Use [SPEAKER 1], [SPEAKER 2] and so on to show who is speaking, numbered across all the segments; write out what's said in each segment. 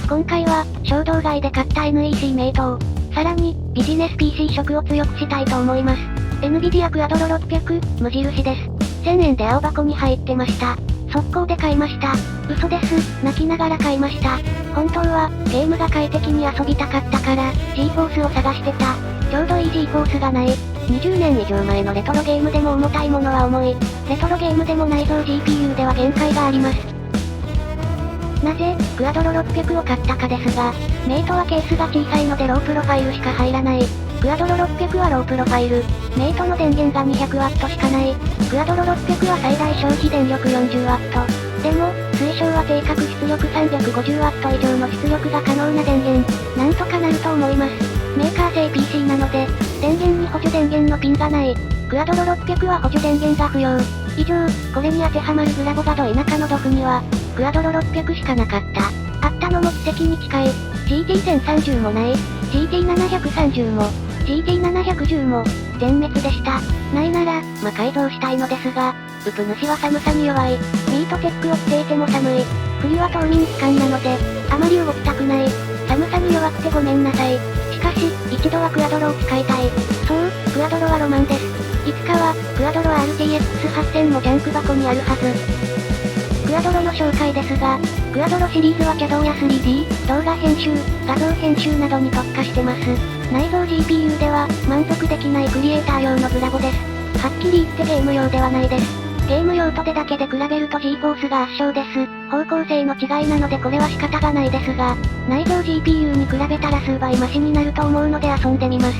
[SPEAKER 1] 今回は、衝動買いで買った NEC 名刀。さらに、ビジネス PC 色を強くしたいと思います。NVIDIA Quadro 600、無印です。1000円で青箱に入ってました。速攻で買いました。嘘です。泣きながら買いました。本当は、ゲームが快適に遊びたかったから、GeForce を探してた。ちょうどいい GeForce がない。20年以上前のレトロゲームでも重たいものは重い。レトロゲームでも内蔵 GPU では限界があります。なぜ、クアドロ600を買ったかですが、メイトはケースが小さいのでロープロファイルしか入らない。クアドロ600はロープロファイル。メイトの電源が 200W しかない。クアドロ600は最大消費電力 40W。でも、推奨は定格出力 350W 以上の出力が可能な電源。なんとかなると思います。メーカー製 PC なので、電源に補助電源のピンがない。クアドロ600は補助電源が不要。以上、これに当てはまるグラボがど田舎のドフには、クアドロ600しかなかった。あったのも奇跡に近い。GT1030 もない。GT730 も。GT710 も、全滅でした。ないなら、改造したいのですが、ウプ主は寒さに弱い。ミートテックを着ていても寒い。冬は冬眠期間なので、あまり動きたくない。寒さに弱くてごめんなさい。しかし、一度はクアドロを使いたい。そう、クアドロはロマンです。いつかは、クアドロ RTX8000 もジャンク箱にあるはず。クアドロの紹介ですが、クアドロシリーズはCADや 3D、動画編集、画像編集などに特化してます。内蔵 GPU では、満足できないクリエイター用のグラボです。はっきり言ってゲーム用ではないです。ゲーム用とでだけで比べると GeForce が圧勝です。方向性の違いなのでこれは仕方がないですが、内蔵 GPU に比べたら数倍マシになると思うので遊んでみます。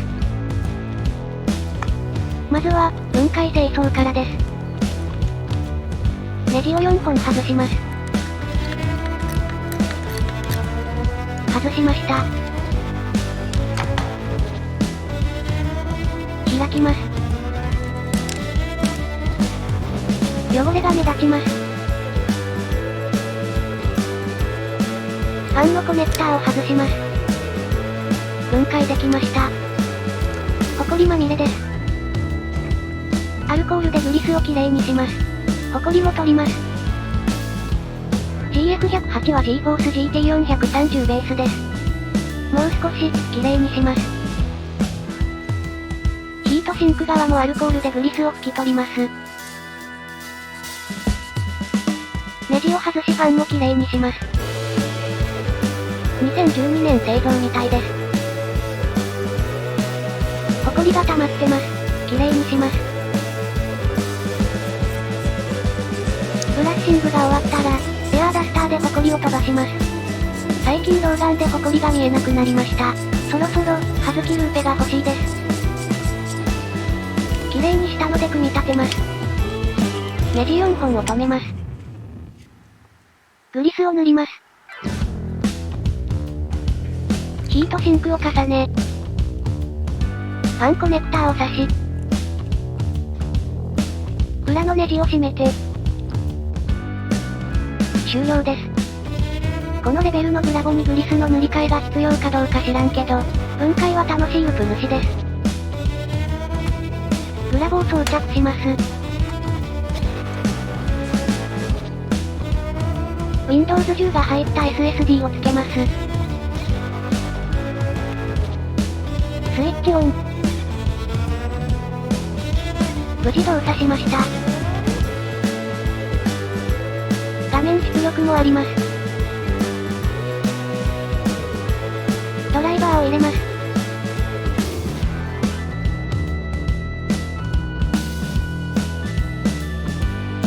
[SPEAKER 1] まずは、分解清掃からです。ネジを4本外します。外しました。開きます。汚れが目立ちます。ファンのコネクターを外します。分解できました。ホコリまみれです。アルコールでグリスをきれいにします。ホコリも取ります。GF108 は GeForce GT430 ベースです。もう少し、きれいにします。ヒートシンク側もアルコールでグリスを拭き取ります。ネジを外しファンもきれいにします。2012年製造みたいです。ホコリが溜まってます。きれいにします。ブラッシングが終わったら、エアーダスターでホコリを飛ばします。最近老眼でホコリが見えなくなりました。そろそろ、ハズキルーペが欲しいです。きれいにしたので組み立てます。ネジ4本を留めます。グリスを塗ります。ヒートシンクを重ね、ファンコネクターを差し、裏のネジを締めて、終了です。このレベルのグラボにグリスの塗り替えが必要かどうか知らんけど、分解は楽しいウプ主です。グラボを装着します。Windows 10が入った SSD をつけます。スイッチオン。無事動作しました。画面出力もあります。ドライバーを入れます。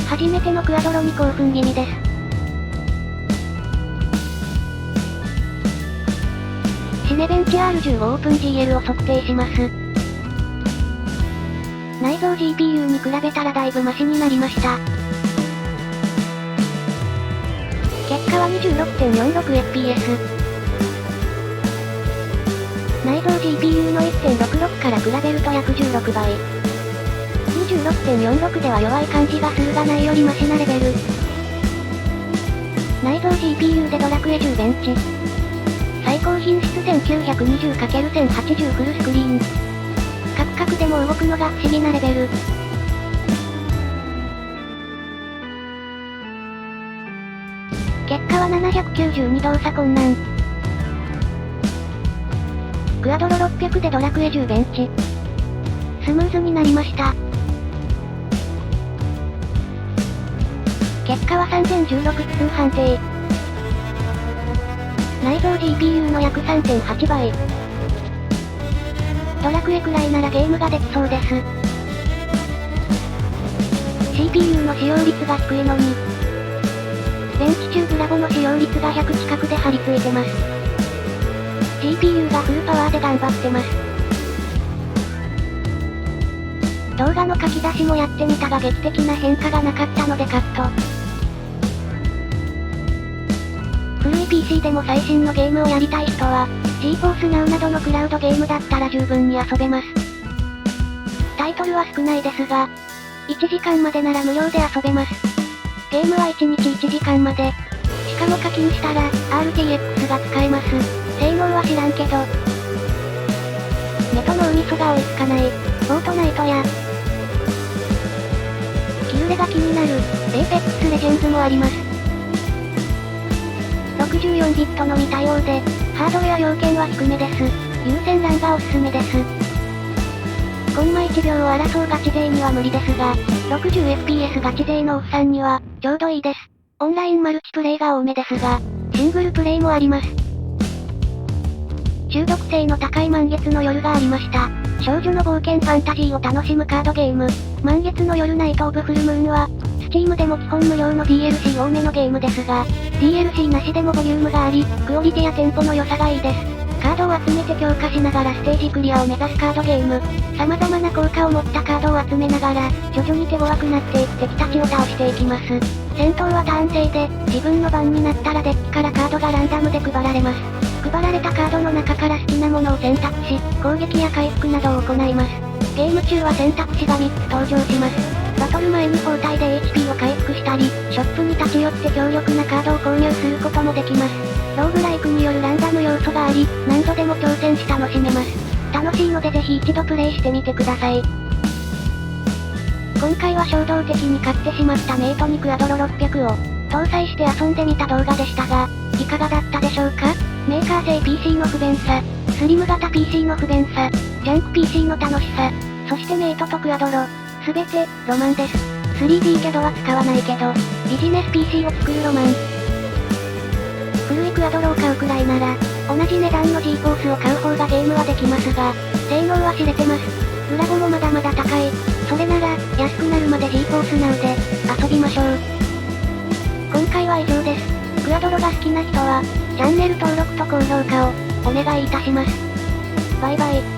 [SPEAKER 1] 初めてのクアドロに興奮気味です。シネベンチ R15 オープン GL を測定します。内蔵 GPU に比べたらだいぶマシになりました。結果は 26.46fps。内蔵 GPU の 1.66 から比べると約16倍。26.46 では弱い感じがするがないよりマシなレベル。内蔵 GPU でドラクエ10ベンチ。最高品質 1920×1080 フルスクリーン。カクカクでも動くのが不思議なレベル。結果は792動作困難。クアドロ600でドラクエ10ベンチ。スムーズになりました。結果は3016通判定。内蔵 GPU の約 3.8 倍。ドラクエくらいならゲームができそうです。CPU の使用率が低いのに、ベンチ中ブラボの使用率が100近くで張り付いてます。GPU がフルパワーで頑張ってます。動画の書き出しもやってみたが劇的な変化がなかったのでカット。古い PC でも最新のゲームをやりたい人は、GeForce Now などのクラウドゲームだったら十分に遊べます。タイトルは少ないですが、1時間までなら無料で遊べます。ゲームは1日1時間まで。しかも課金したら、RTX が使えます。性能は知らんけど。目と脳みそが追いつかない。フォートナイトや、キルレが気になる、Apex Legends もあります。64ビットのみ対応で、ハードウェア要件は低めです。有線 LAN がおすすめです。コンマ1秒を争うガチ勢には無理ですが、60fps ガチ勢のおっさんには、ちょうどいいです。オンラインマルチプレイが多めですが、シングルプレイもあります。中毒性の高い満月の夜がありました。少女の冒険ファンタジーを楽しむカードゲーム。満月の夜ナイトオブフルムーンは、Steam でも基本無料の DLC 多めのゲームですが、DLC なしでもボリュームがあり、クオリティやテンポの良さがいいです。カードを集めて強化しながらステージクリアを目指すカードゲーム。様々な効果を持ったカードを集めながら、徐々に手強くなっていって敵たちを倒していきます。戦闘はターン制で、自分の番になったらデッキからカードがランダムで配られます。配られたカードの中から好きなものを選択し、攻撃や回復などを行います。ゲーム中は選択肢が3つ登場します。バトル前に交代で HP を回復したり、ショップに立ち寄って強力なカードを購入することもできます。ローグライクによるランダム要素があり、何度でも挑戦し楽しめます。楽しいのでぜひ一度プレイしてみてください。今回は衝動的に買ってしまったメイトにクアドロ600を搭載して遊んでみた動画でしたが、いかがだったでしょうか？メーカー製 PC の不便さ、スリム型 PC の不便さ、ジャンク PC の楽しさ、そしてメイトとクアドロ、すべて、ロマンです。3D キャドは使わないけど、ビジネス PC を作るロマン。古いクアドロを買うくらいなら、同じ値段の GeForce を買う方がゲームはできますが、性能は知れてます。ブラボもまだまだ高い。それなら、安くなるまで GeForce Now で、遊びましょう。今回は以上です。クアドロが好きな人は、チャンネル登録と高評価を、お願いいたします。バイバイ。